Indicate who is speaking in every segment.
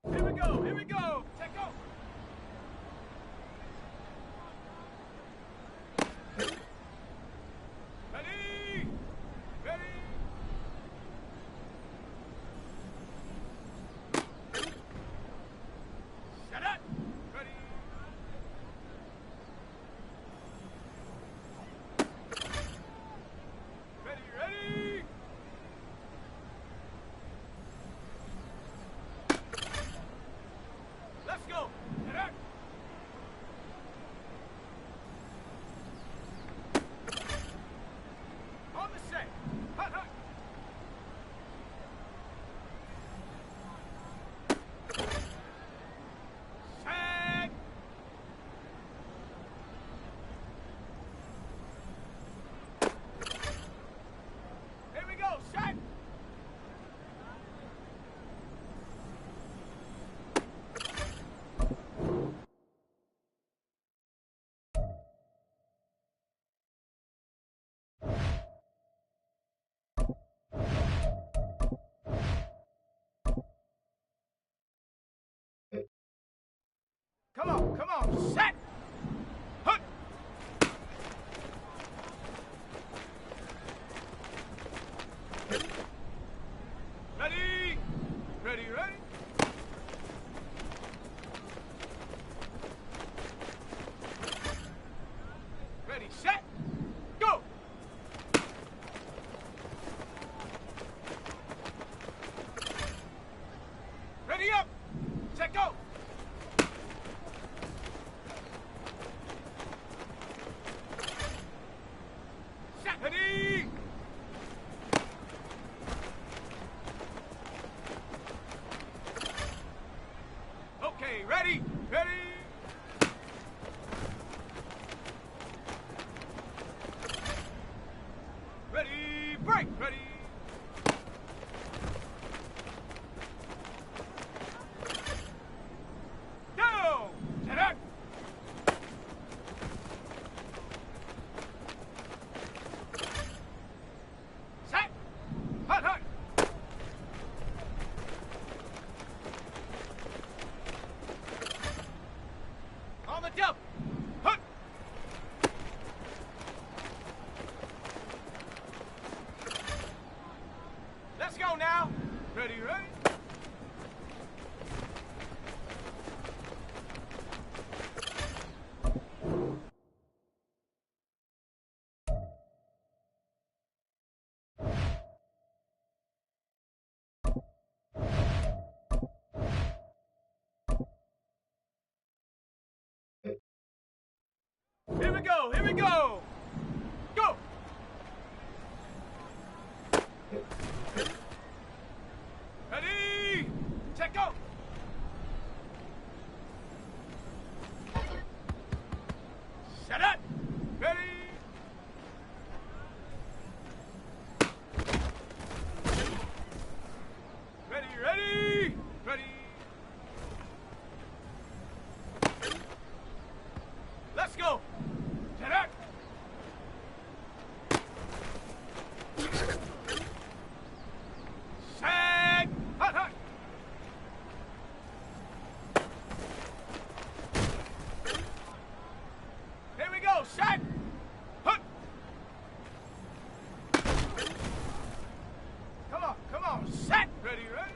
Speaker 1: Here we go, here we go. Check go. Ready? Ready? Shut up. Ready? Ready, ready? Let's go. Shut up. On the set. Hut, hut. Set. Here we go. Set. Come on. Set. Hut. Ready? Ready, ready? Ready, set, go! Ready up, set, go! Set, ready! Okay, ready, ready! Ready, break, ready! Go! Set up! Set! Hut, hut! On the jump! Hut! Let's go now! Ready, ready? Here we go, here we go! Go! Ready? Check, go! Shut up! Ready? Ready, ready? Ready? Let's go! Shut up! Set! Hut, hut! Here we go! Set! Hut! Come on! Set! Ready, ready?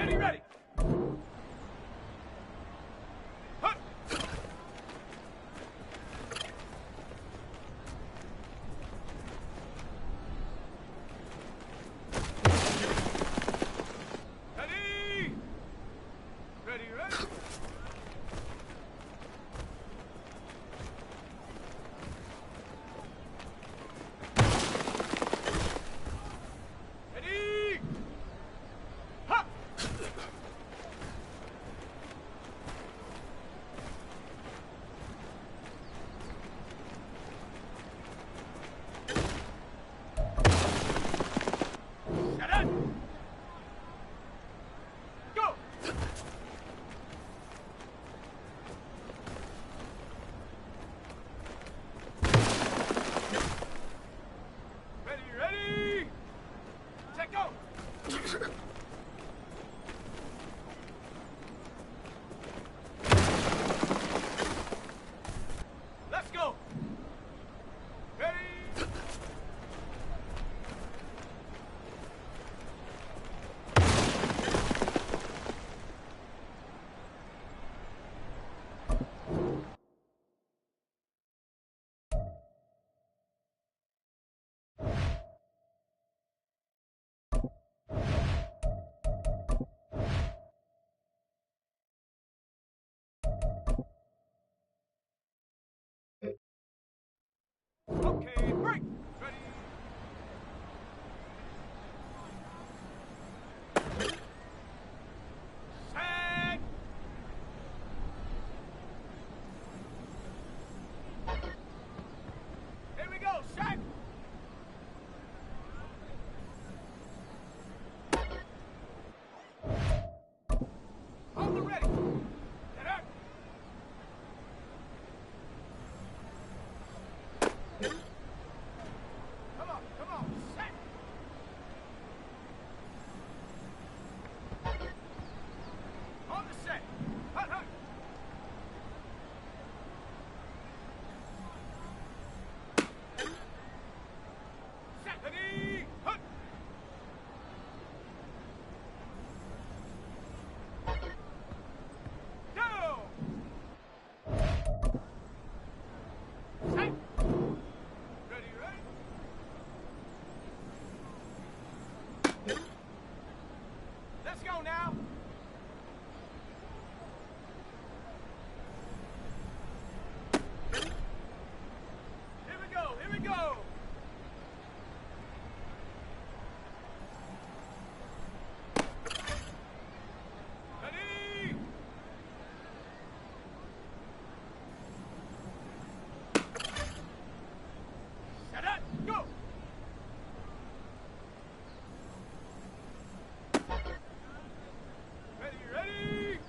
Speaker 1: Ready, ready. Hut. Ready. Ready, ready. Ready. Ha. Shut up. Go. Ready, ready. Set, go. Let's go. Ready. Okay, break. Ready. Set. Here we go. Set. On the ready. Get up. Come on. Set. On the set. Hut, hut. Set. Ready. Hut. Go. Set. Ready, ready. Let's go now. Here we go. Ready. Set up, go. Ready.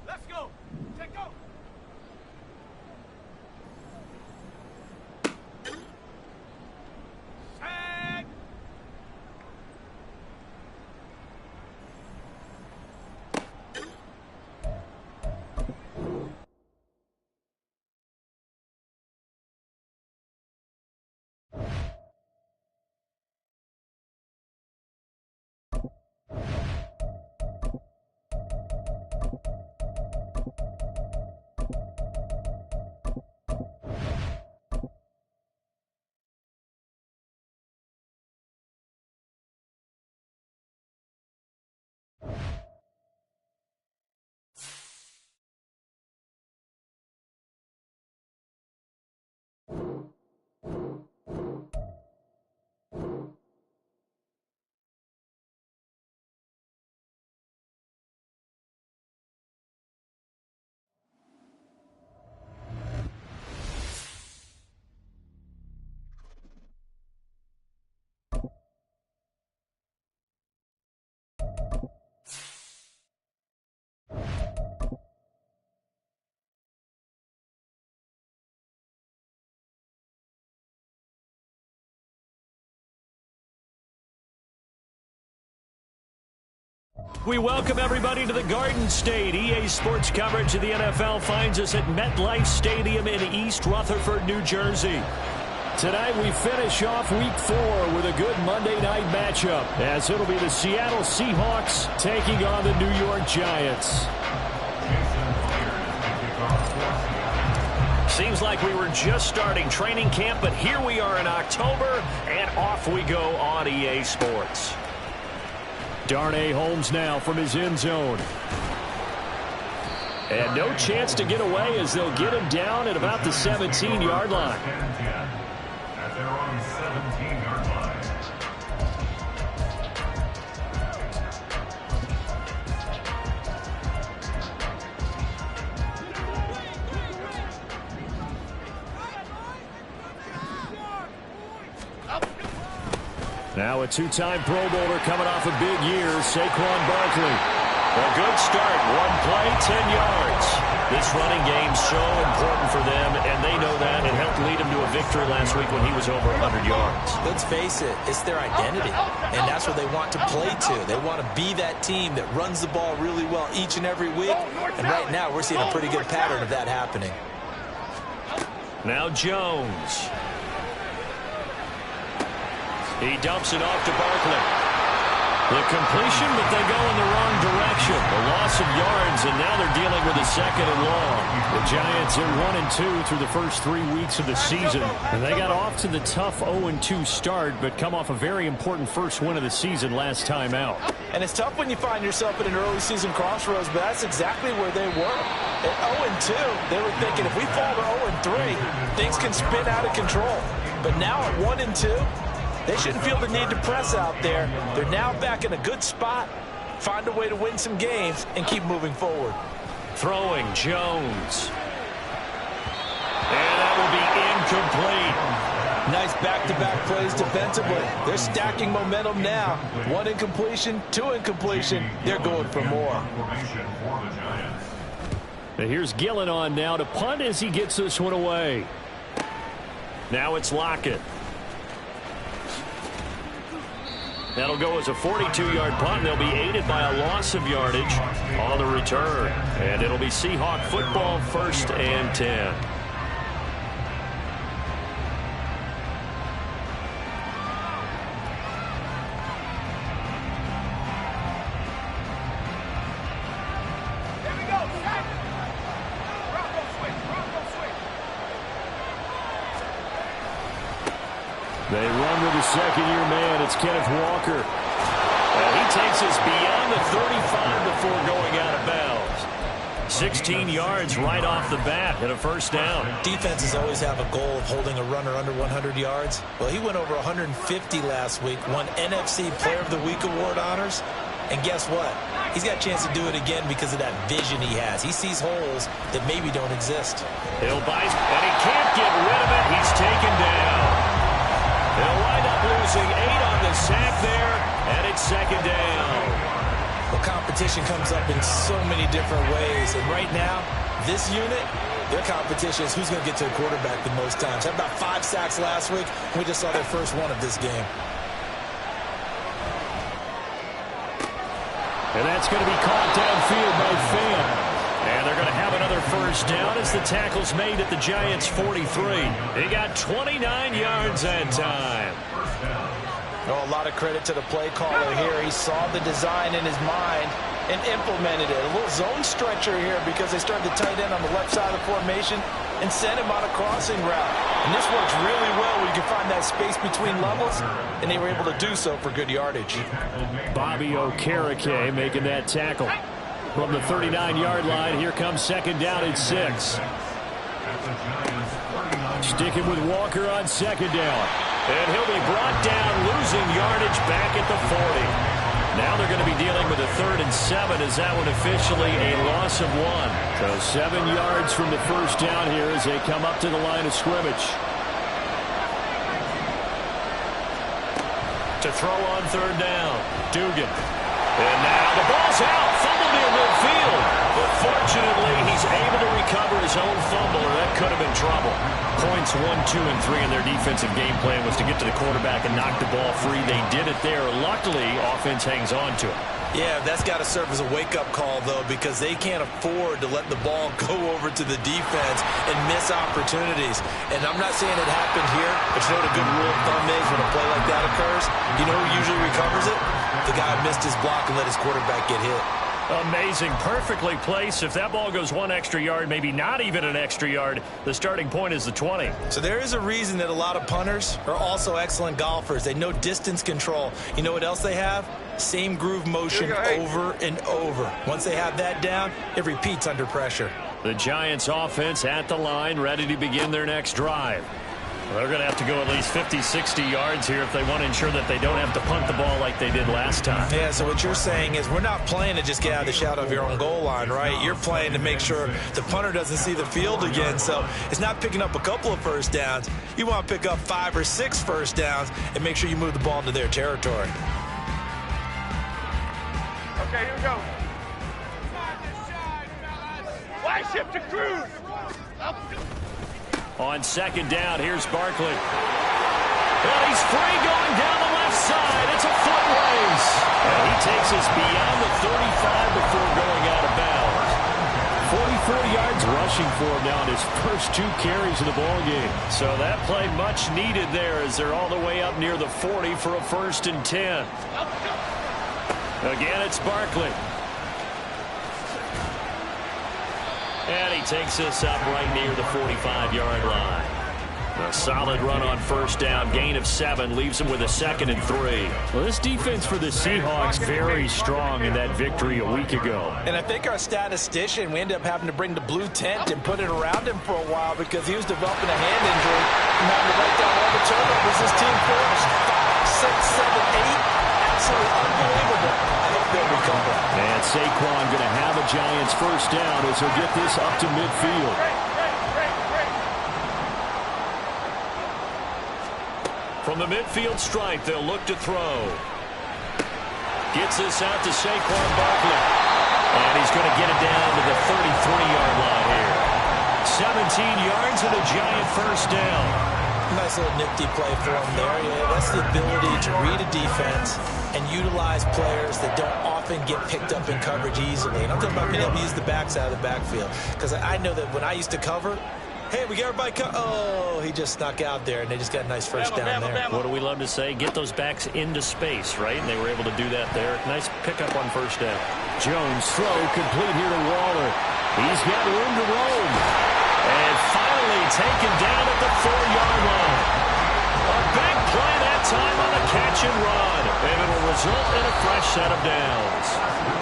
Speaker 1: Let's go. Set, go. Set.
Speaker 2: We welcome everybody to the Garden State. EA Sports coverage of the NFL finds us at MetLife Stadium in East Rutherford, New Jersey. Tonight we finish off Week 4 with a good Monday night matchup, as it'll be the Seattle Seahawks taking on the New York Giants. Seems like we were just starting training camp, but here we are in October, and off we go on EA Sports. Darnay Holmes now from his end zone. And no chance to get away as they'll get him down at about the 17-yard line.
Speaker 3: At their own 17-yard line.
Speaker 2: Now a two-time Pro Bowler coming off a big year, Saquon Barkley. A good start, one play, 10 yards. This running game's so important for them, and they know that. It helped lead him to a victory last week when he was over 100 yards.
Speaker 4: Let's face it, it's their identity, and that's what they want to play to. They want to be that team that runs the ball really well each and every week, and right now we're seeing a pretty good pattern of that happening.
Speaker 2: Now Jones. He dumps it off to Barkley. The completion, but they go in the wrong direction. A loss of yards, and now they're dealing with a second and long. The Giants are 1-2 through the first 3 weeks of the season. And they got off to the tough 0-2 start, but come off a very important first win of the season last time out.
Speaker 4: And it's tough when you find yourself at an early season crossroads, but that's exactly where they were. At 0-2, they were thinking if we fall to 0-3, things can spin out of control. But now at 1-2, they shouldn't feel the need to press out there. They're now back in a good spot, find a way to win some games, and keep moving forward.
Speaker 2: Throwing, Jones. And that will be incomplete.
Speaker 4: Nice back-to-back plays defensively. They're stacking momentum now. 1 incompletion, 2 incompletion. They're going for more.
Speaker 2: And here's Gillen on now to punt as he gets this one away. Now it's Lockett. That'll go as a 42-yard punt. They'll be aided by a loss of yardage on the return. And it'll be Seahawk football, 1st and 10.
Speaker 1: Here we go. Bronco switch. Bronco switch.
Speaker 2: They run with the second-year man. It's Kenneth Walker. And he takes us beyond the 35 before going out of bounds. 16 yards right off the bat and a first down.
Speaker 4: Defenses always have a goal of holding a runner under 100 yards. Well, he went over 150 last week, won NFC Player of the Week award honors. And guess what? He's got a chance to do it again because of that vision he has. He sees holes that maybe don't exist.
Speaker 2: He'll bite, and he can't get rid of it. He's taken down. They'll wind up losing 8 on the sack there, and it's second down.
Speaker 4: Well, competition comes up in so many different ways, and right now, this unit, their competition is who's going to get to the quarterback the most times. Had about 5 sacks last week. We just saw their first one of this game.
Speaker 2: And that's going to be caught downfield by Pham. And they're going to have another first down as the tackle's made at the Giants' 43. They got 29 yards that time.
Speaker 4: Oh, a lot of credit to the play caller here. He saw the design in his mind and implemented it. A little zone stretcher here because they started the tight end on the left side of the formation and sent him on a crossing route. And this works really well where you can find that space between levels, and they were able to do so for good yardage.
Speaker 2: Bobby Okereke making that tackle. From the 39-yard line, here comes second down at 6. Sticking with Walker on second down. And he'll be brought down, losing yardage back at the 40. Now they're going to be dealing with a 3rd and 7 as that one officially a loss of 1. So 7 yards from the first down here as they come up to the line of scrimmage. To throw on 3rd down, Dugan. And now the ball's out, fumbled near midfield. But fortunately, he's able to recover his own fumble, or that could have been trouble. Points 1, 2, and 3 in their defensive game plan was to get to the quarterback and knock the ball free. They did it there. Luckily, offense hangs on to it.
Speaker 4: Yeah, that's got to serve as a wake-up call, though, because they can't afford to let the ball go over to the defense and miss opportunities. And I'm not saying it happened here, but you know what a good rule of thumb is when a play like that occurs? You know who usually recovers it? The guy who missed his block and let his quarterback get hit.
Speaker 2: Amazing. Perfectly placed. If that ball goes 1 extra yard, maybe not even an extra yard, the starting point is the 20.
Speaker 4: So there is a reason that a lot of punters are also excellent golfers. They know distance control. You know what else they have? Same groove motion over and over. Once they have that down, it repeats under pressure.
Speaker 2: The Giants offense at the line, ready to begin their next drive. They're going to have to go at least 50, 60 yards here if they want to ensure that they don't have to punt the ball like they did last time.
Speaker 4: Yeah, so what you're saying is we're not playing to just get out of the shadow of your own goal line, right? You're playing to make sure the punter doesn't see the field again. So it's not picking up a couple of first downs. You want to pick up 5 or 6 first downs and make sure you move the ball into their territory.
Speaker 1: Okay, here we go. Wide shift to Cruz.
Speaker 2: On second down, here's Barkley. And he's free going down the left side. It's a foot race. And he takes us beyond the 35 before going out of bounds. 44 yards rushing for him now in his first 2 carries of the ball game. So that play much needed there as they're all the way up near the 40 for a 1st and 10. Again, it's Barkley. And he takes us up right near the 45-yard line. A solid run on first down. Gain of 7 leaves him with a 2nd and 3. Well, this defense for the Seahawks very strong in that victory a week ago.
Speaker 4: And I think our statistician, we ended up having to bring the blue tent and put it around him for a while because he was developing a hand injury and having to write down all the turnovers his team forced. 5, 6, 7, 8. Absolutely unbelievable. I hope they'll recover.
Speaker 2: And Saquon going to have a Giants first down as he'll get this up to midfield. From the midfield stripe, they'll look to throw. Gets this out to Saquon Barkley. And he's going to get it down to the 33-yard line here. 17 yards and a Giant first down.
Speaker 4: Nice little nifty play for him there. Yeah, that's the ability to read a defense and utilize players that don't often get picked up in coverage easily. And I'm talking about being able to use the backs out of the backfield. Because I know that when I used to cover, hey, we got everybody oh, he just snuck out there, and they just got a nice first down there.
Speaker 2: What do we love to say? Get those backs into space, right? And they were able to do that there. Nice pickup on first down. Jones throw complete here to Waller. He's got room to roam. And finally taken down at the 4-yard line. A big play that time on a catch and run. And it will result in a fresh set of downs.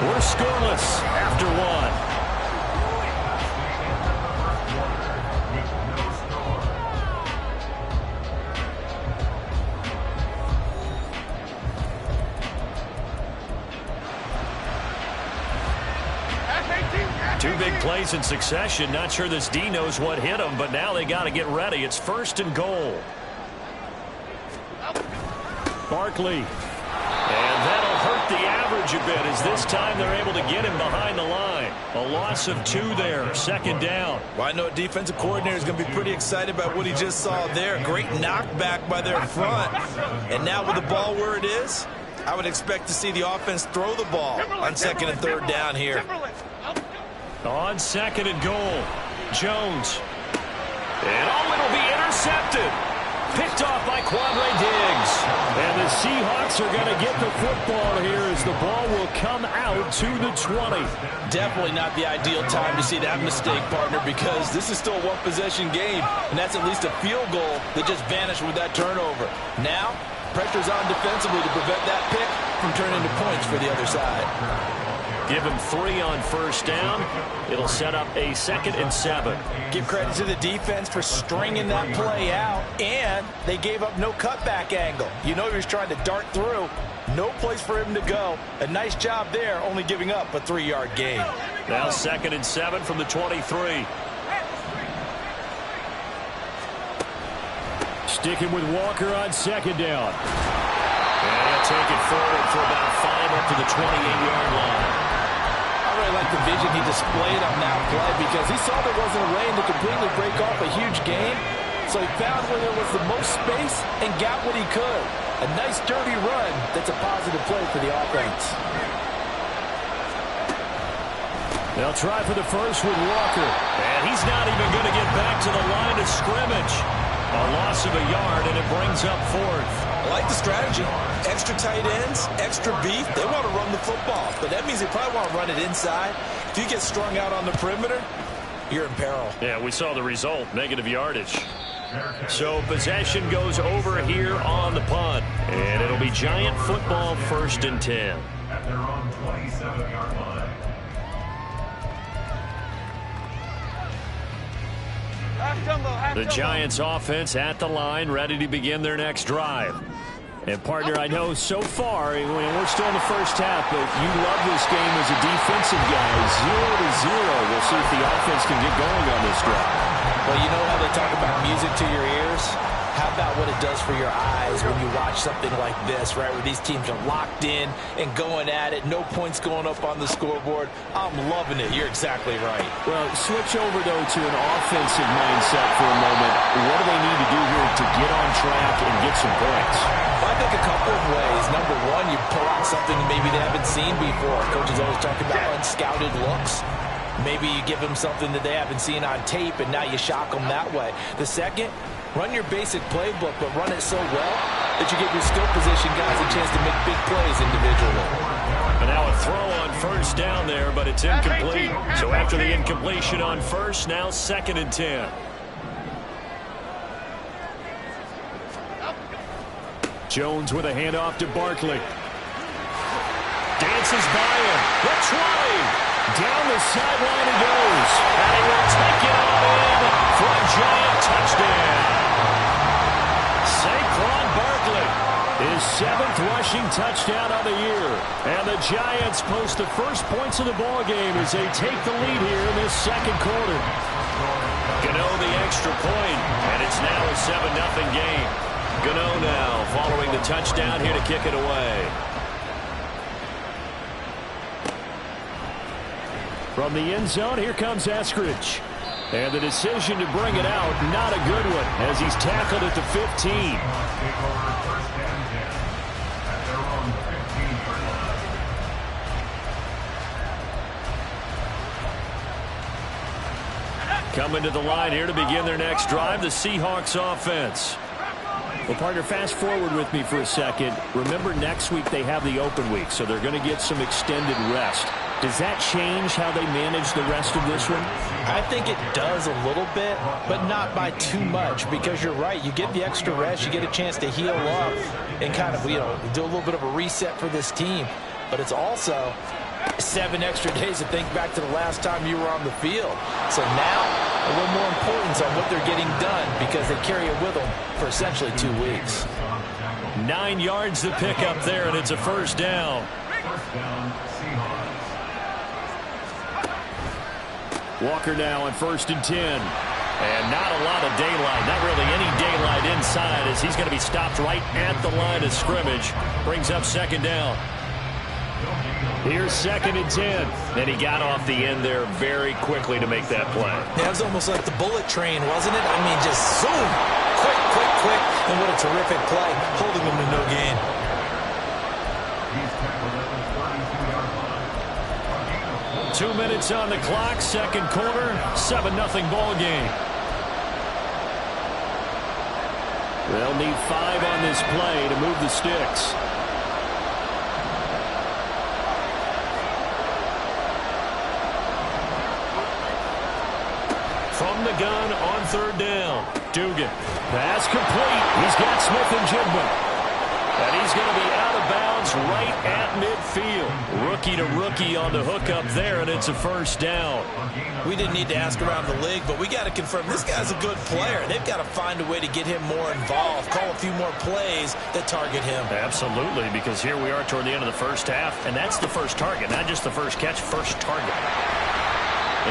Speaker 2: We're scoreless after 1. Two big plays in succession. Not sure this D knows what hit him, but now they got to get ready. It's 1st and goal. Barkley. And that'll hurt the average a bit as this time they're able to get him behind the line. A loss of 2 there. 2nd down.
Speaker 4: Well, I know a defensive coordinator is going to be pretty excited about what he just saw there. Great knockback by their front. And now with the ball where it is, I would expect to see the offense throw the ball on 2nd and 3rd down here.
Speaker 2: On 2nd and goal, Jones. And it'll be intercepted. Picked off by Quandre Diggs. And the Seahawks are going to get the football here as the ball will come out to the 20.
Speaker 5: Definitely not the ideal time to see that mistake, partner, because this is still a one-possession game, and that's at least a field goal that just vanished with that turnover. Now, pressure's on defensively to prevent that pick from turning into points for the other side.
Speaker 2: Give him 3 on first down. It'll set up a 2nd and 7.
Speaker 4: Give credit to the defense for stringing that play out, and they gave up no cutback angle. You know he was trying to dart through. No place for him to go. A nice job there, only giving up a 3-yard gain.
Speaker 2: Now 2nd and 7 from the 23. Sticking with Walker on 2nd down. And he'll take it forward for about 5 up to the 28-yard line.
Speaker 5: I really like the vision he displayed on that play because he saw there wasn't a lane to completely break off a huge gain. So he found where there was the most space and got what he could. A nice dirty run that's a positive play for the offense.
Speaker 2: They'll try for the first with Walker. And he's not even going to get back to the line of scrimmage. A loss of a yard, and it brings up fourth.
Speaker 5: I like the strategy. Extra tight ends, extra beef. They want to run the football, but that means they probably want to run it inside. If you get strung out on the perimeter, you're in peril.
Speaker 2: Yeah, we saw the result, negative yardage. So possession goes over here on the punt, and it'll be Giant football, 1st and 10.
Speaker 3: At their own 27-yard line.
Speaker 2: The Giants offense at the line, ready to begin their next drive. And, partner, I know so far, we're still in the first half, but you love this game as a defensive guy. 0-0. We'll see if the offense can get going on this drive.
Speaker 5: Well, you know how they talk about music to your ears? How about what it does for your eyes when you watch something like this, right, where these teams are locked in and going at it, no points going up on the scoreboard? I'm loving it. You're exactly right.
Speaker 2: Well, switch over, though, to an offensive mindset for a moment. What do they need to do here to get on track and get some points?
Speaker 5: I think a couple of ways. Number one, you pull out something maybe they haven't seen before. Coaches always talk about unscouted looks. Maybe you give them something that they haven't seen on tape, and now you shock them that way. The second, run your basic playbook, but run it so well that you give your skill position guys a chance to make big plays individually.
Speaker 2: And now a throw on first down there, but it's incomplete. So after the incompletion on first, now 2nd and 10. Jones with a handoff to Barkley. Dances by him. The try. Down the sideline he goes. And he will take it all in for a Giant touchdown. Saquon Barkley, his 7th rushing touchdown of the year. And the Giants post the first points of the ballgame as they take the lead here in this 2nd quarter. Gano the extra point, and it's now a 7-0 game. Gano now following the touchdown here to kick it away. From the end zone, here comes Eskridge. And the decision to bring it out, not a good one, as he's tackled at the 15. Coming to the line here to begin their next drive, the Seahawks offense. Well, partner, fast forward with me for a second. Remember, next week they have the open week, so they're going to get some extended rest. Does that change how they manage the rest of this one?
Speaker 5: I think it does a little bit, but not by too much, because you're right. You get the extra rest, you get a chance to heal up and kind of, do a little bit of a reset for this team. But it's also 7 extra days to think back to the last time you were on the field. So now, a little more importance on what they're getting done because they carry it with them for essentially 2 weeks.
Speaker 2: 9 yards to pick up there, and it's a first down. Walker now on 1st and 10. And not a lot of daylight, not really any daylight inside as he's going to be stopped right at the line of scrimmage. Brings up 2nd down. Here's 2nd and 10. And he got off the end there very quickly to make that play.
Speaker 5: Yeah, it was almost like the bullet train, wasn't it? I mean, just zoom. Quick, quick, quick. And what a terrific play, holding him to no gain.
Speaker 2: 2 minutes on the clock, 2nd quarter, 7-0 ball game. They'll need 5 on this play to move the sticks. From the gun on 3rd down, Dugan. Pass complete. He's got Smith-Njigba. And he's going to be out of bounds right at midfield. Rookie to rookie on the hook up there, and it's a first down.
Speaker 5: We didn't need to ask around the league, but we got to confirm this guy's a good player. They've got to find a way to get him more involved, call a few more plays that target him.
Speaker 2: Absolutely, because here we are toward the end of the first half, and that's the first target, not just the first catch, first target.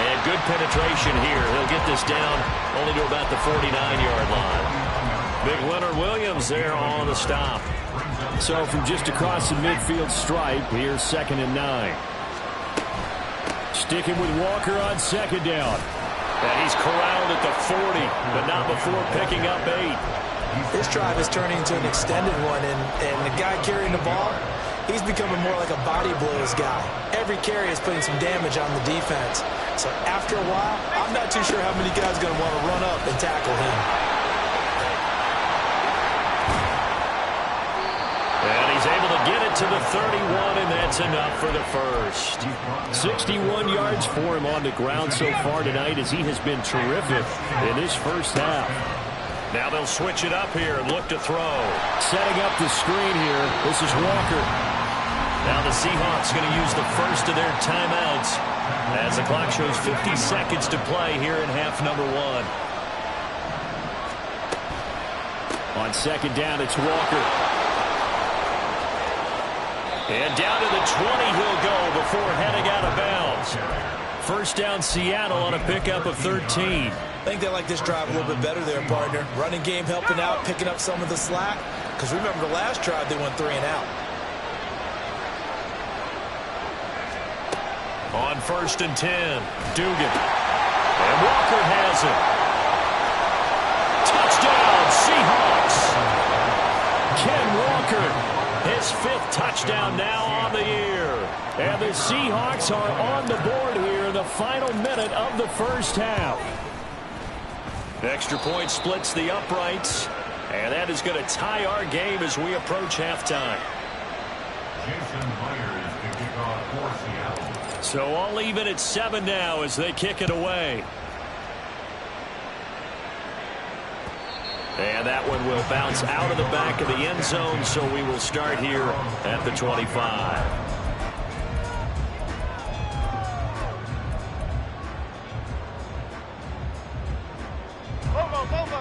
Speaker 2: And good penetration here. He'll get this down only to about the 49-yard line. Big Leonard Williams there on the stop. So from just across the midfield stripe, here's 2nd and 9. Sticking with Walker on 2nd down. And he's corralled at the 40, but not before picking up 8.
Speaker 5: This drive is turning into an extended one, and the guy carrying the ball,
Speaker 4: he's becoming more like a body blows guy. Every carry is putting some damage on the defense. So after a while, I'm not too sure how many guys are going to want to run up and tackle him.
Speaker 2: And he's able to get it to the 31, and that's enough for the first. 61 yards for him on the ground so far tonight, as he has been terrific in this first half. Now they'll switch it up here and look to throw. Setting up the screen here. This is Walker. Now the Seahawks going to use the first of their timeouts as the clock shows 50 seconds to play here in half number 1. On second down, it's Walker. And down to the 20 he'll go before heading out of bounds. First down Seattle on a pickup of 13.
Speaker 4: I think they like this drive a little bit better there, partner. Running game helping out, picking up some of the slack. Because remember the last drive, they went 3 and out.
Speaker 2: On first and 10, Dugan. And Walker has it. Touchdown, Seahawks. Ken Walker, his 5th touchdown now on the year. And the Seahawks are on the board here in the final minute of the first half. Extra point splits the uprights, and that is going to tie our game as we approach halftime.
Speaker 3: Jason Myers to kick off for Seattle.
Speaker 2: So all even at 7 now as they kick it away. And that one will bounce out of the back of the end zone, so we will start here at the 25.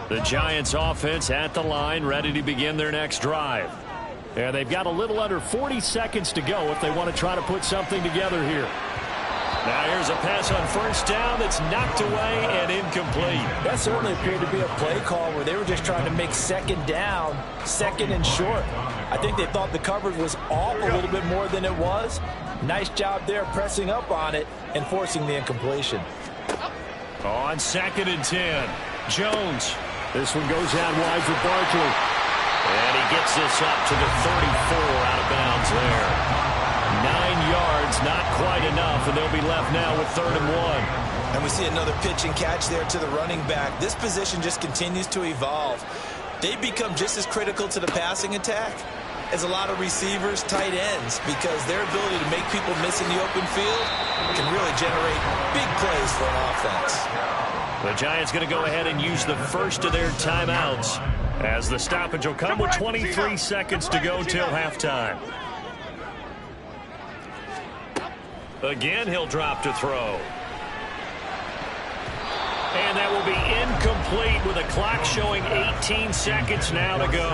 Speaker 2: The Giants offense at the line, ready to begin their next drive. And they've got a little under 40 seconds to go if they want to try to put something together here. Now here's a pass on first down that's knocked away and incomplete.
Speaker 4: That certainly appeared to be a play call where they were just trying to make second down, second and short. I think they thought the coverage was off a little bit more than it was. Nice job there pressing up on it and forcing the incompletion.
Speaker 2: On second and 10, Jones. This one goes out wide for Barkley. And he gets this up to the 34 out of bounds there. 9 yards, not quite enough, and they'll be left now with 3rd and 1.
Speaker 4: And we see another pitch and catch there to the running back. This position just continues to evolve. They become just as critical to the passing attack as a lot of receivers, tight ends, because their ability to make people miss in the open field can really generate big plays for an offense.
Speaker 2: The Giants going to go ahead and use the first of their timeouts as the stoppage will come with 23 seconds to go till halftime. Again, he'll drop to throw. And that will be incomplete with a clock showing 18 seconds now to go.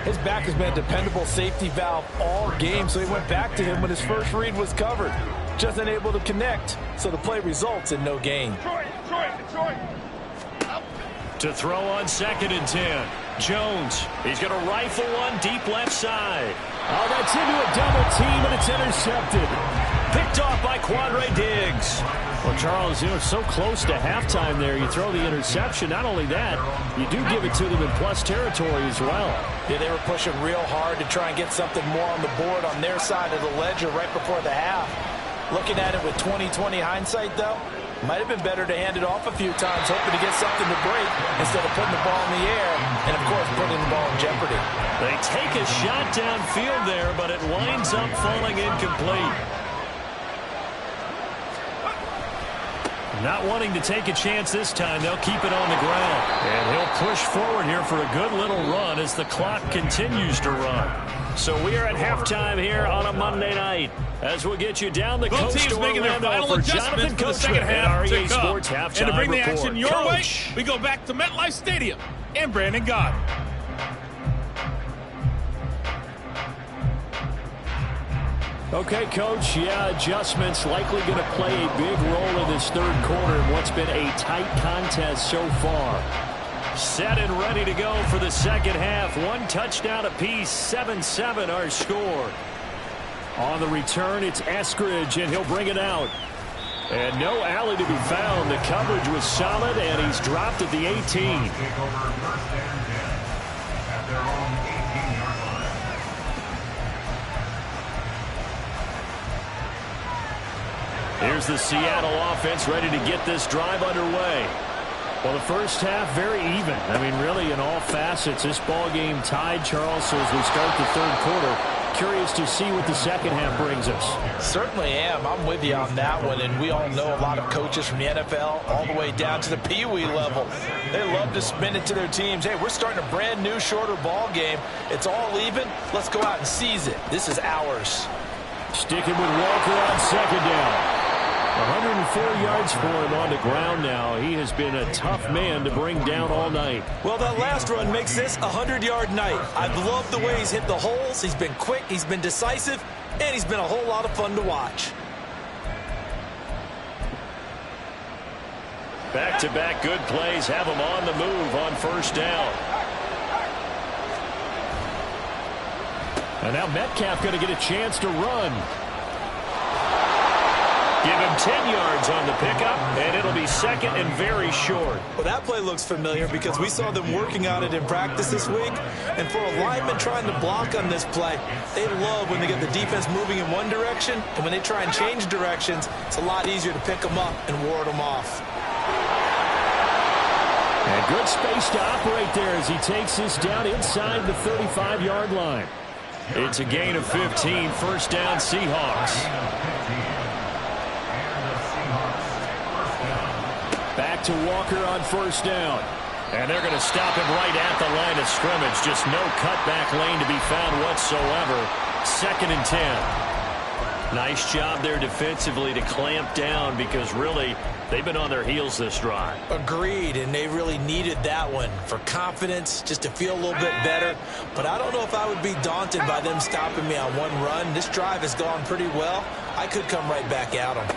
Speaker 4: His back has been a dependable safety valve all game, so he went back to him when his first read was covered. Just unable to connect, so the play results in no gain.
Speaker 1: Detroit.
Speaker 2: To throw on second and 10. Jones, he's going to rifle one deep left side. Oh, that's into a double team, and it's intercepted. Picked off by Quandre Diggs. Well, Charles, so close to halftime there. You throw the interception. Not only that, you do give it to them in plus territory as well.
Speaker 4: Yeah, they were pushing real hard to try and get something more on the board on their side of the ledger right before the half. Looking at it with 20/20 hindsight, though, might have been better to hand it off a few times, hoping to get something to break instead of putting the ball in the air and, of course, putting the ball in jeopardy.
Speaker 2: They take a shot downfield there, but it winds up falling incomplete. Not wanting to take a chance this time, they'll keep it on the ground. And he'll push forward here for a good little run as the clock continues to run. So we are at halftime here on a Monday night. As we'll get you down the coast
Speaker 1: Both teams making their final adjustments for the second half to come. And to bring the action your way, we go back to MetLife Stadium and Brandon Gaudin.
Speaker 2: Okay, Coach, adjustments likely going to play a big role in this third quarter in what's been a tight contest so far. Set and ready to go for the second half. 1 touchdown apiece, 7-7 our score. On the return, it's Eskridge, and he'll bring it out. And no alley to be found. The coverage was solid, and he's dropped at the 18.
Speaker 3: Take over first and 10 at their own 18-yard line.
Speaker 2: Here's the Seattle offense ready to get this drive underway. Well, the first half, very even. I mean, really, in all facets, this ball game tied, Charles, so as we start the third quarter. Curious to see what the second half brings us.
Speaker 4: Certainly am. I'm with you on that one, and we all know a lot of coaches from the NFL all the way down to the Pee Wee level. They love to spin it to their teams. Hey, we're starting a brand new, shorter ball game. It's all even. Let's go out and seize it. This is ours.
Speaker 2: Sticking with Walker on second down. 104 yards for him on the ground now. He has been a tough man to bring down all night.
Speaker 4: Well, that last run makes this a 100-yard night. I've loved the way he's hit the holes. He's been quick, he's been decisive, and he's been a whole lot of fun to watch.
Speaker 2: Back-to-back good plays have him on the move on first down. And now Metcalf going to get a chance to run. Give him 10 yards on the pickup, and it'll be second and very short.
Speaker 4: Well, that play looks familiar because we saw them working on it in practice this week. And for a lineman trying to block on this play, they love when they get the defense moving in one direction. And when they try and change directions, it's a lot easier to pick them up and ward them off.
Speaker 2: And good space to operate there as he takes this down inside the 35-yard line. It's a gain of 15, first down Seahawks. Back to Walker on first down. And they're going to stop him right at the line of scrimmage. Just no cutback lane to be found whatsoever. Second and 10. Nice job there defensively to clamp down because really they've been on their heels this drive.
Speaker 4: Agreed, and they really needed that one for confidence, just to feel a little bit better. But I don't know if I would be daunted by them stopping me on one run. This drive has gone pretty well. I could come right back at them.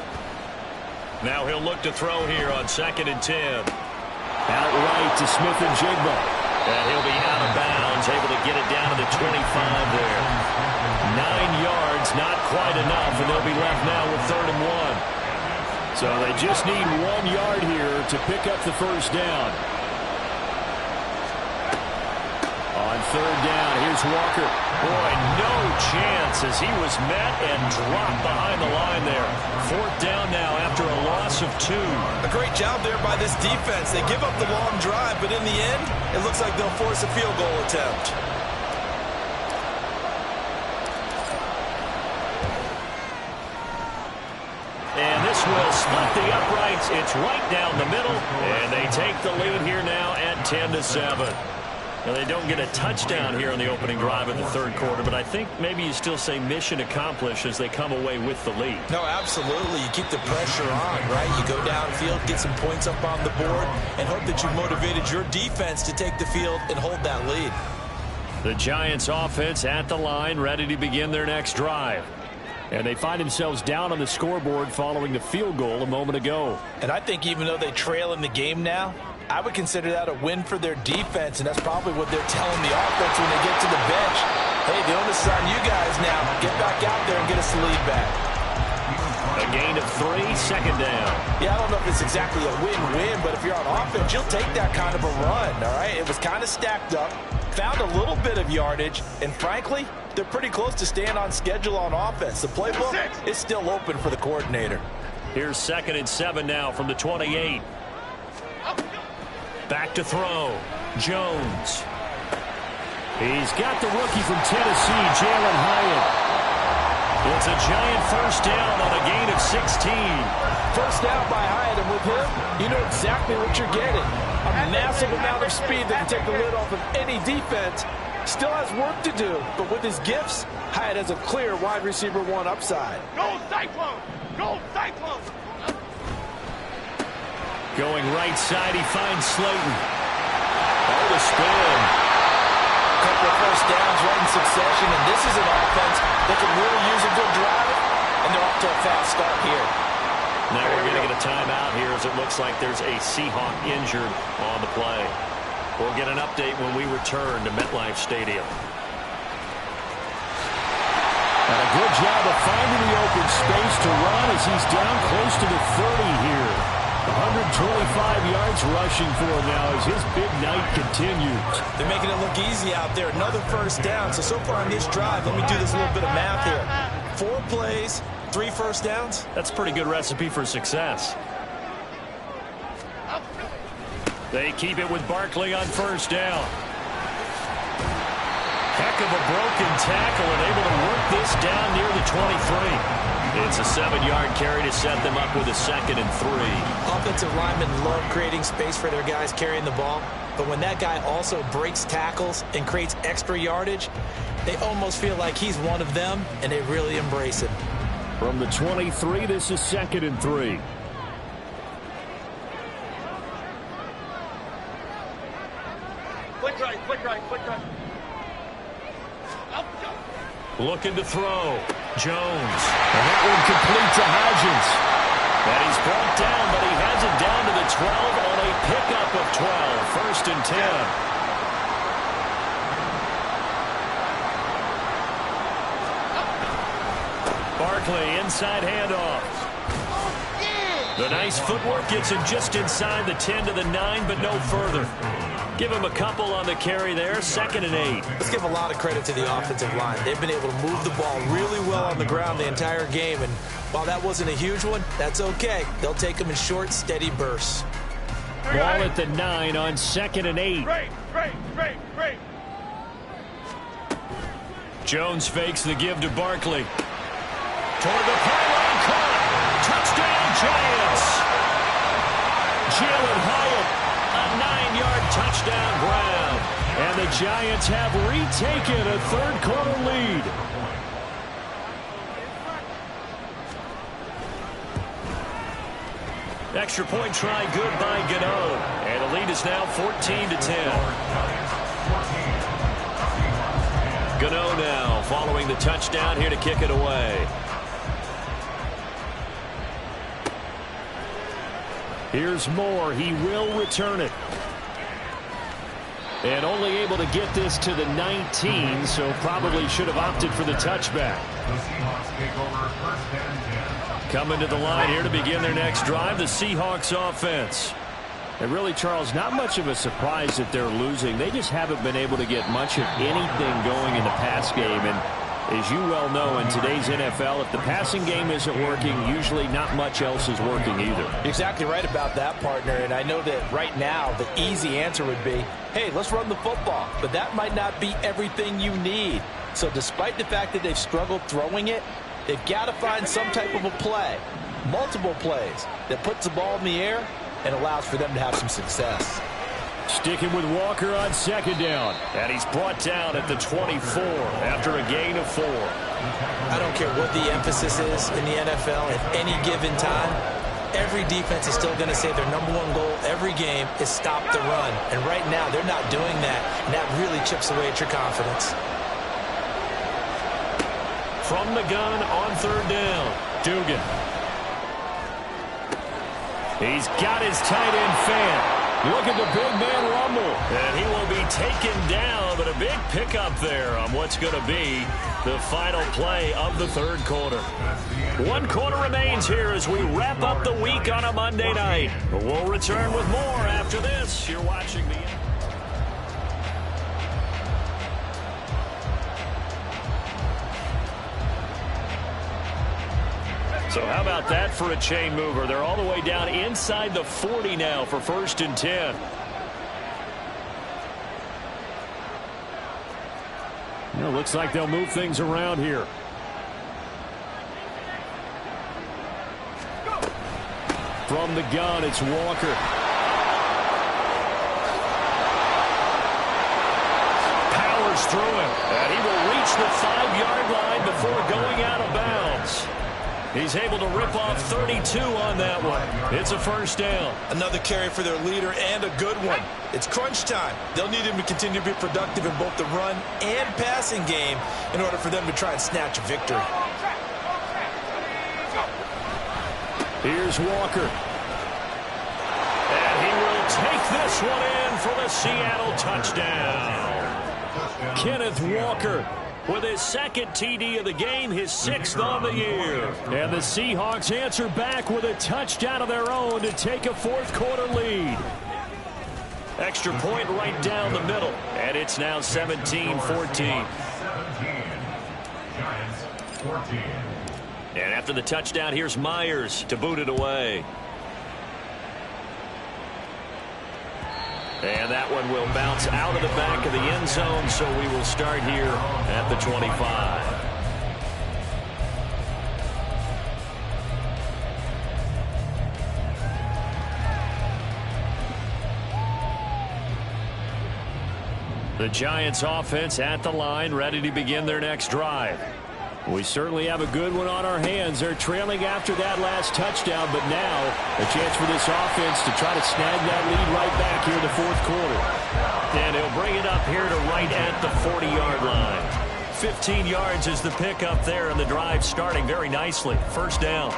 Speaker 2: Now he'll look to throw here on second and 10. Out right to Smith-Njigba. And he'll be out of bounds, able to get it down to the 25 there. 9 yards, not quite enough, and they'll be left now with third and 1. So they just need 1 yard here to pick up the first down. On third down, here's Walker. Boy, no chance as he was met and dropped behind the line there. Fourth down now after a loss of 2.
Speaker 4: A great job there by this defense. They give up the long drive, but in the end, it looks like they'll force a field goal attempt.
Speaker 2: And this will split the uprights. It's right down the middle, and they take the lead here now at 10-7. Now, they don't get a touchdown here on the opening drive of the third quarter, but I think maybe you still say mission accomplished as they come away with the lead.
Speaker 4: No, absolutely. You keep the pressure on, right? You go downfield, get some points up on the board, and hope that you motivated your defense to take the field and hold that lead.
Speaker 2: The Giants offense at the line, ready to begin their next drive. And they find themselves down on the scoreboard following the field goal a moment ago.
Speaker 4: And I think even though they trail in the game now, I would consider that a win for their defense, and that's probably what they're telling the offense when they get to the bench. Hey, the onus is on you guys now. Get back out there and get us the lead back.
Speaker 2: A gain of 3, second down.
Speaker 4: Yeah, I don't know if it's exactly a win-win, but if you're on offense, you'll take that kind of a run, all right? It was kind of stacked up, found a little bit of yardage, and frankly, they're pretty close to staying on schedule on offense. The playbook is still open for the coordinator.
Speaker 2: Here's second and 7 now from the 28. Back to throw. Jones. He's got the rookie from Tennessee, Jalen Hyatt. It's a giant first down on a gain of 16.
Speaker 4: First down by Hyatt, and with him, you know exactly what you're getting. A massive amount of speed that can take the lid off of any defense. Still has work to do, but with his gifts, Hyatt has a clear wide receiver 1 upside.
Speaker 6: Go Cyclone! Go Cyclone!
Speaker 2: Going right side, he finds Slayton. Oh, the spin.
Speaker 4: Couple of first downs right in succession, and this is an offense that can really use a good drive, and they're off to a fast start here.
Speaker 2: Now we're going to get a timeout here as it looks like there's a Seahawk injured on the play. We'll get an update when we return to MetLife Stadium. And a good job of finding the open space to run as he's down close to the 30 here. 125 yards rushing for him now as his big night continues.
Speaker 4: They're making it look easy out there. Another first down. So far on this drive, let me do this little bit of math here. 4 plays, 3 first downs?
Speaker 2: That's a pretty good recipe for success. They keep it with Barkley on first down. Heck of a broken tackle and able to work this down near the 23. It's a 7-yard carry to set them up with a 2nd and 3.
Speaker 4: Offensive linemen love creating space for their guys carrying the ball, but when that guy also breaks tackles and creates extra yardage, they almost feel like he's one of them, and they really embrace it.
Speaker 2: From the 23, this is 2nd and 3.
Speaker 6: Quick right, quick right, quick right.
Speaker 2: Looking to throw. Jones. And that one complete to Hodgins. And he's brought down, but he has it down to the 12 on a pickup of 12. 1st and 10. Barkley, inside handoff. The nice footwork gets him just inside the 10 to the 9, but no further. Give him a couple on the carry there, 2nd and 8.
Speaker 4: Let's give a lot of credit to the offensive line. They've been able to move the ball really well on the ground the entire game, and while that wasn't a huge one, that's okay. They'll take them in short, steady bursts.
Speaker 2: Ball at the 9 on 2nd and 8.
Speaker 6: Great.
Speaker 2: Jones fakes the give to Barkley. Toward the pylon, caught. Touchdown, Giants. Jalen Hyatt. A 9-yard touchdown grab. And the Giants have retaken a 3rd-quarter lead. Extra point try good by Gano. And the lead is now 14 to 10. Gano now following the touchdown here to kick it away. Here's Moore. He will return it. And only able to get this to the 19, so probably should have opted for the touchback.
Speaker 3: The Seahawks take over 1st and 10.
Speaker 2: Coming to the line here to begin their next drive, the Seahawks offense. And really, Charles, not much of a surprise that they're losing. They just haven't been able to get much of anything going in the pass game. And as you well know, in today's NFL, if the passing game isn't working, usually not much else is working either.
Speaker 4: Exactly right about that, partner. And I know that right now the easy answer would be, hey, let's run the football. But that might not be everything you need. So despite the fact that they've struggled throwing it, they've got to find some type of a play, multiple plays, that puts the ball in the air and allows for them to have some success.
Speaker 2: Sticking with Walker on 2nd down. And he's brought down at the 24 after a gain of 4.
Speaker 4: I don't care what the emphasis is in the NFL at any given time. Every defense is still going to say their #1 goal every game is stop the run. And right now they're not doing that, and that really chips away at your confidence.
Speaker 2: From the gun on 3rd down, Dugan. He's got his tight end fan. Look at the big man rumble. And he will be taken down, but a big pickup there on what's going to be the final play of the 3rd quarter. 1 quarter remains here as we wrap up the week on a Monday night. But we'll return with more after this. You're watching the... So how about that for a chain mover? They're all the way down inside the 40 now for 1st and 10. Well, looks like they'll move things around here. From the gun, it's Walker. Powers through him. And he will reach the 5-yard line before going out of bounds. He's able to rip off 32 on that one. It's a 1st down.
Speaker 4: Another carry for their leader and a good one. It's crunch time. They'll need him to continue to be productive in both the run and passing game in order for them to try and snatch a victory.
Speaker 2: Here's Walker. And he will take this one in for the Seattle touchdown. Kenneth Walker with his 2nd TD of the game, his 6th on the year. And the Seahawks answer back with a touchdown of their own to take a 4th quarter lead. Extra point right down the middle. And it's now 17-14.
Speaker 3: 17. Giants 14.
Speaker 2: And after the touchdown, here's Myers to boot it away. And that one will bounce out of the back of the end zone, so we will start here at the 25. The Giants offense at the line, ready to begin their next drive. We certainly have a good one on our hands. They're trailing after that last touchdown, but now a chance for this offense to try to snag that lead right back here in the fourth quarter. And he'll bring it up here to right at the 40-yard line. 15 yards is the pickup there, and the drive starting very nicely. First down.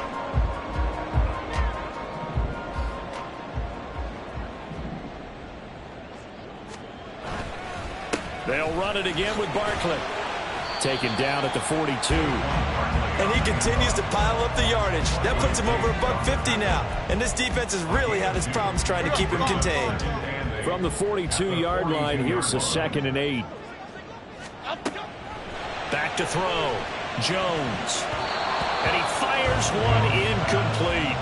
Speaker 2: They'll run it again with Barkley. Taken down at the 42.
Speaker 4: And he continues to pile up the yardage. That puts him over $150 now. And this defense has really had its problems trying to keep him contained.
Speaker 2: From the 42-yard line, here's the 2nd and 8. Back to throw. Jones. And he fires one incomplete.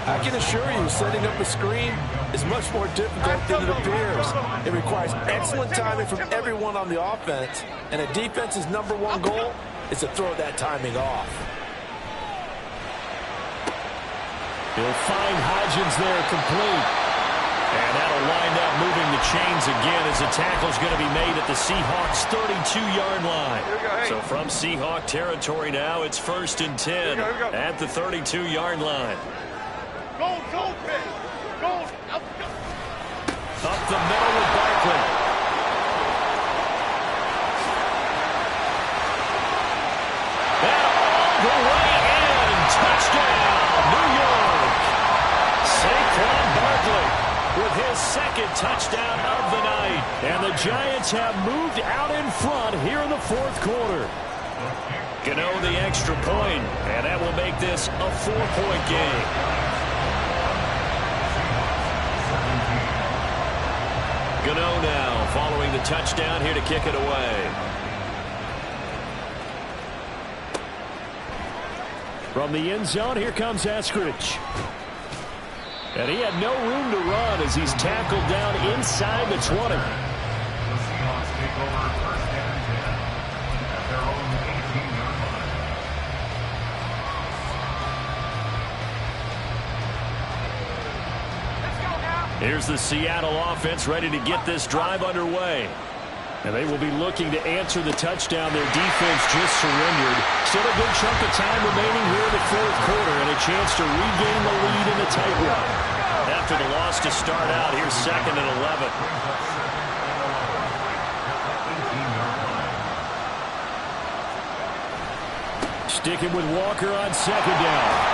Speaker 4: I can assure you, setting up a screen is much more difficult than it appears. It requires excellent timing from everyone on the offense, and a defense's #1 goal is to throw that timing off.
Speaker 2: He'll find Hodgins there complete. And that'll wind up moving the chains again as the tackle's going to be made at the Seahawks' 32-yard line. So from Seahawk territory now, it's 1st and 10 at the 32-yard line.
Speaker 6: Gold, pitch. Gold.
Speaker 2: Up the middle with Barkley. And all the way in. Touchdown, New York. Saquon Barkley with his 2nd touchdown of the night. And the Giants have moved out in front here in the fourth quarter. Gano the extra point, and that will make this a 4-point game. Gano now following the touchdown here to kick it away. From the end zone, here comes Eskridge. And he had no room to run as he's tackled down inside the 20.
Speaker 3: The Seahawks take over 1st and 10 at their own 18-yard line.
Speaker 2: Here's the Seattle offense ready to get this drive underway. And they will be looking to answer the touchdown their defense just surrendered. Still a good chunk of time remaining here in the fourth quarter and a chance to regain the lead in the tightrope. After the loss to start out, here's 2nd and 11. Sticking with Walker on 2nd down.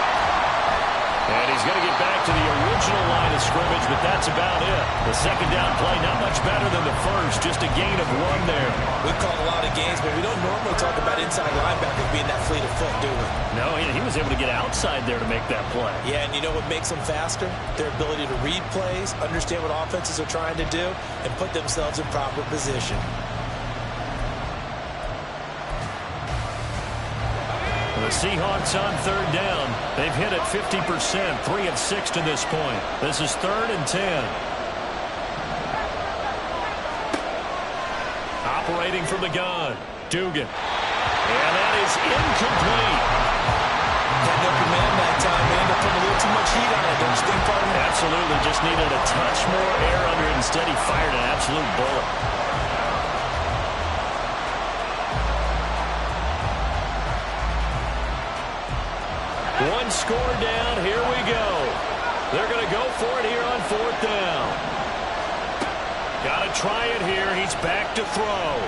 Speaker 2: And he's going to get back to the original line of scrimmage, but that's about it. The 2nd down play, not much better than the first, just a gain of 1 there.
Speaker 4: We've called a lot of games, but we don't normally talk about inside linebackers being that fleet of foot, do we?
Speaker 2: No, he was able to get outside there to make that play.
Speaker 4: Yeah, and you know what makes them faster? Their ability to read plays, understand what offenses are trying to do, and put themselves in proper position.
Speaker 2: The Seahawks on 3rd down. They've hit it 50%, 3 of 6 to this point. This is 3rd and 10. Operating from the gun, Dugan. And that is incomplete.
Speaker 4: Had no command that time, man. They put a little too much heat on it, don't you think, partner?
Speaker 2: Absolutely, just needed a touch more air under it. Instead, he fired an absolute bullet. One score down, here we go. They're going to go for it here on 4th down. Got to try it here. He's back to throw.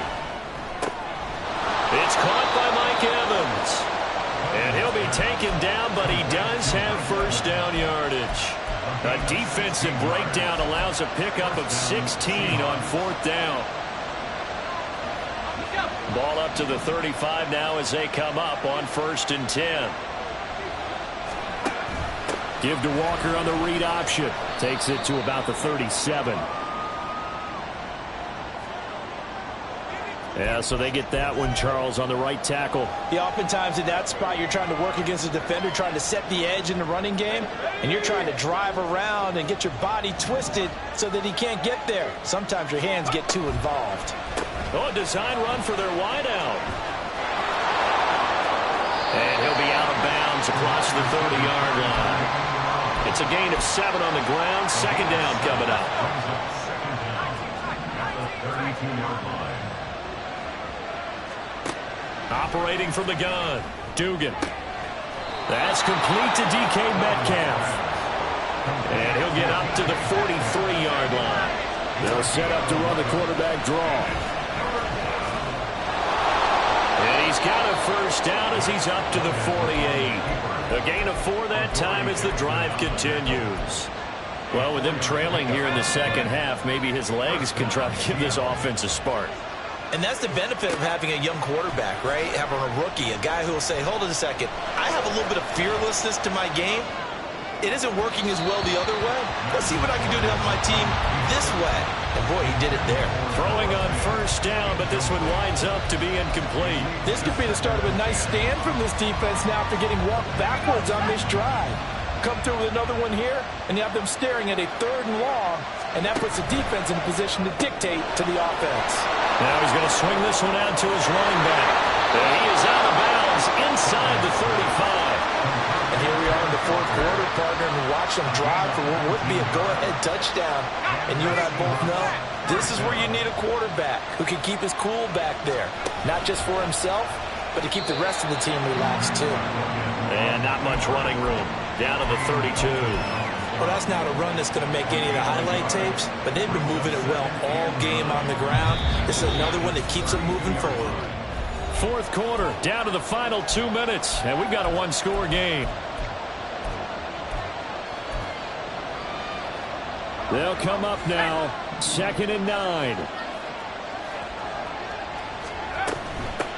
Speaker 2: It's caught by Mike Evans. And he'll be taken down, but he does have 1st down yardage. A defensive breakdown allows a pickup of 16 on 4th down. Ball up to the 35 now as they come up on 1st and 10. Give to Walker on the read option. Takes it to about the 37. Yeah, so they get that one, Charles, on the right tackle.
Speaker 4: Yeah, oftentimes in that spot, you're trying to work against a defender, trying to set the edge in the running game, and you're trying to drive around and get your body twisted so that he can't get there. Sometimes your hands get too involved.
Speaker 2: Oh, a design run for their wideout. And he'll be out of bounds across the 30-yard line. It's a gain of 7 on the ground. Second down coming up. Operating from the gun, Dugan. That's complete to DK Metcalf. And he'll get up to the 43-yard line. They'll set up to run the quarterback draw. And he's got a first down as he's up to the 48. A gain of 4 that time as the drive continues. Well, with them trailing here in the second half, maybe his legs can try to give this offense a spark.
Speaker 4: And that's the benefit of having a young quarterback, right? Having a rookie, a guy who will say, hold on a second, I have a little bit of fearlessness to my game. It isn't working as well the other way. Let's see what I can do to help my team this way. And boy, he did it there.
Speaker 2: Throwing on first down, but this one winds up to be incomplete.
Speaker 4: This could be the start of a nice stand from this defense now after getting walked backwards on this drive. Come through with another one here, and you have them staring at a 3rd and long, and that puts the defense in a position to dictate to the offense.
Speaker 2: Now he's going to swing this one out to his running back. And he is out of bounds inside the 35.
Speaker 4: And here we are in the 4th quarter, partner, and watch them drive for what would be a go-ahead touchdown. And you and I both know this is where you need a quarterback who can keep his cool back there, not just for himself, but to keep the rest of the team relaxed too.
Speaker 2: And not much running room. Down to the 32.
Speaker 4: Well, that's not a run that's going to make any of the highlight tapes, but they've been moving it well all game on the ground. This is another one that keeps them moving forward.
Speaker 2: 4th quarter, down to the final 2 minutes, and we've got a 1-score game. They'll come up now, 2nd and 9.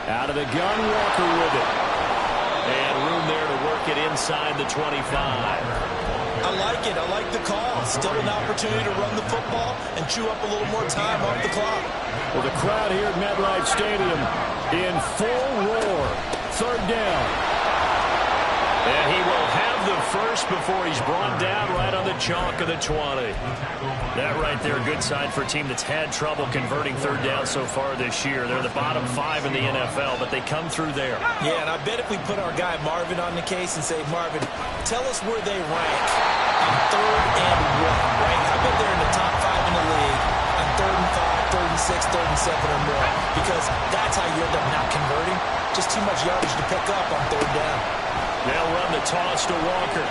Speaker 2: Out of the gun, Walker with it. And room there to work it inside the 25.
Speaker 4: I like it. I like the call. Still an opportunity to run the football and chew up a little more time off the clock.
Speaker 2: Well, the crowd here at MetLife Stadium in full roar. 3rd down. And he will have the first before he's brought down right on the chalk of the 20. That right there, good sign for a team that's had trouble converting 3rd down so far this year. They're the bottom 5 in the NFL, but they come through there.
Speaker 4: Yeah, and I bet if we put our guy Marvin on the case and say, Marvin, tell us where they rank on 3rd and 1, right? I bet they're in the top 5 in the league on 3rd and 5, 3rd and 6, 3rd and 7 or more, because that's how you end up not converting. Just too much yardage to pick up on 3rd down.
Speaker 2: They'll run the toss to Walker.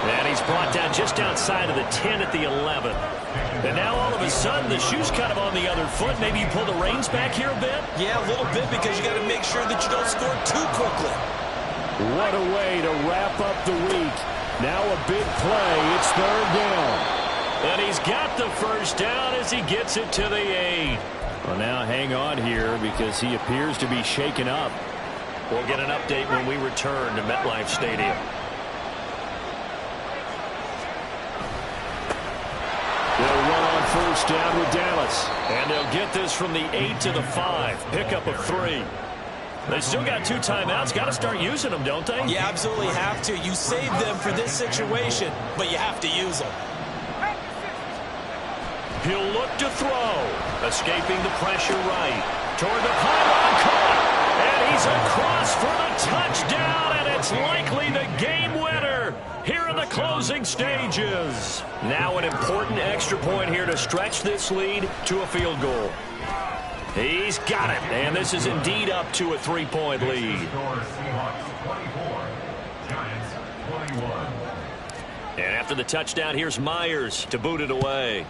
Speaker 2: And he's brought down just outside of the 10 at the 11. And now all of a sudden the shoe's kind of on the other foot. Maybe you pull the reins back here a bit?
Speaker 4: Yeah, a little bit, because you got to make sure that you don't score too quickly.
Speaker 2: What a way to wrap up the week. Now a big play. It's 3rd down. And he's got the first down as he gets it to the 8. Well, now hang on here because he appears to be shaken up. We'll get an update when we return to MetLife Stadium. They'll run on first down with Dallas. And they'll get this from the 8 to the 5. Pickup of 3. They still got 2 timeouts. Got to start using them, don't they?
Speaker 4: You absolutely have to. You save them for this situation, but you have to use them.
Speaker 2: He'll look to throw. Escaping the pressure right. Toward the pylon, caught. And he's across for the touchdown, and it's likely the game winner here in the closing stages. Now an important extra point here to stretch this lead to a field goal. He's got it, and this is indeed up to a 3-point lead. And after the touchdown, here's Myers to boot it away.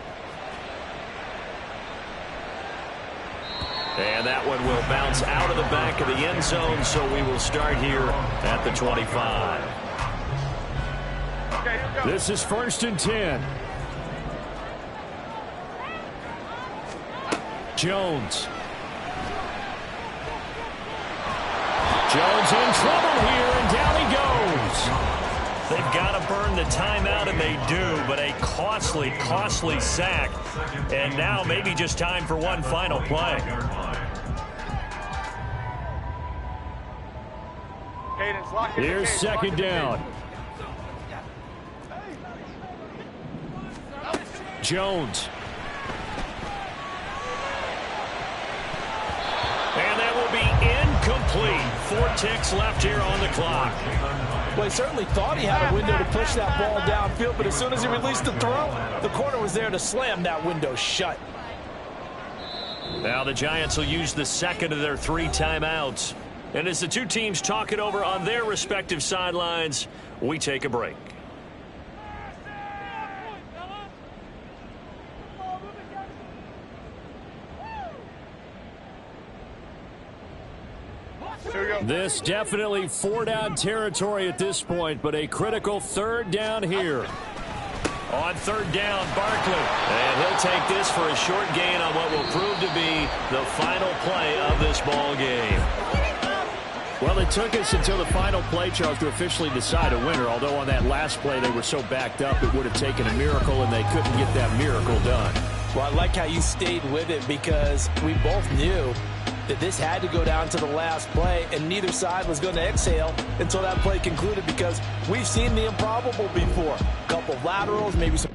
Speaker 2: And that one will bounce out of the back of the end zone, so we will start here at the 25. This is 1st and 10. Jones. Jones in trouble here, and down he goes. They've got to burn the timeout, and they do, but a costly, costly sack. And now maybe just time for one final play. Here's second down. Jones. And that will be incomplete. 4 ticks left here on the clock.
Speaker 4: Well, he certainly thought he had a window to push that ball downfield, but as soon as he released the throw, the corner was there to slam that window shut.
Speaker 2: Now the Giants will use the second of their 3 timeouts. And as the two teams talk it over on their respective sidelines, we take a break. This definitely 4-down territory at this point, but a critical 3rd down here. On 3rd down, Barkley. And he'll take this for a short gain on what will prove to be the final play of this ball game. Well, it took us until the final play, Charles, to officially decide a winner, although on that last play they were so backed up it would have taken a miracle, and they couldn't get that miracle done.
Speaker 4: Well, I like how you stayed with it because we both knew that this had to go down to the last play, and neither side was going to exhale until that play concluded because we've seen the improbable before. A couple laterals, maybe some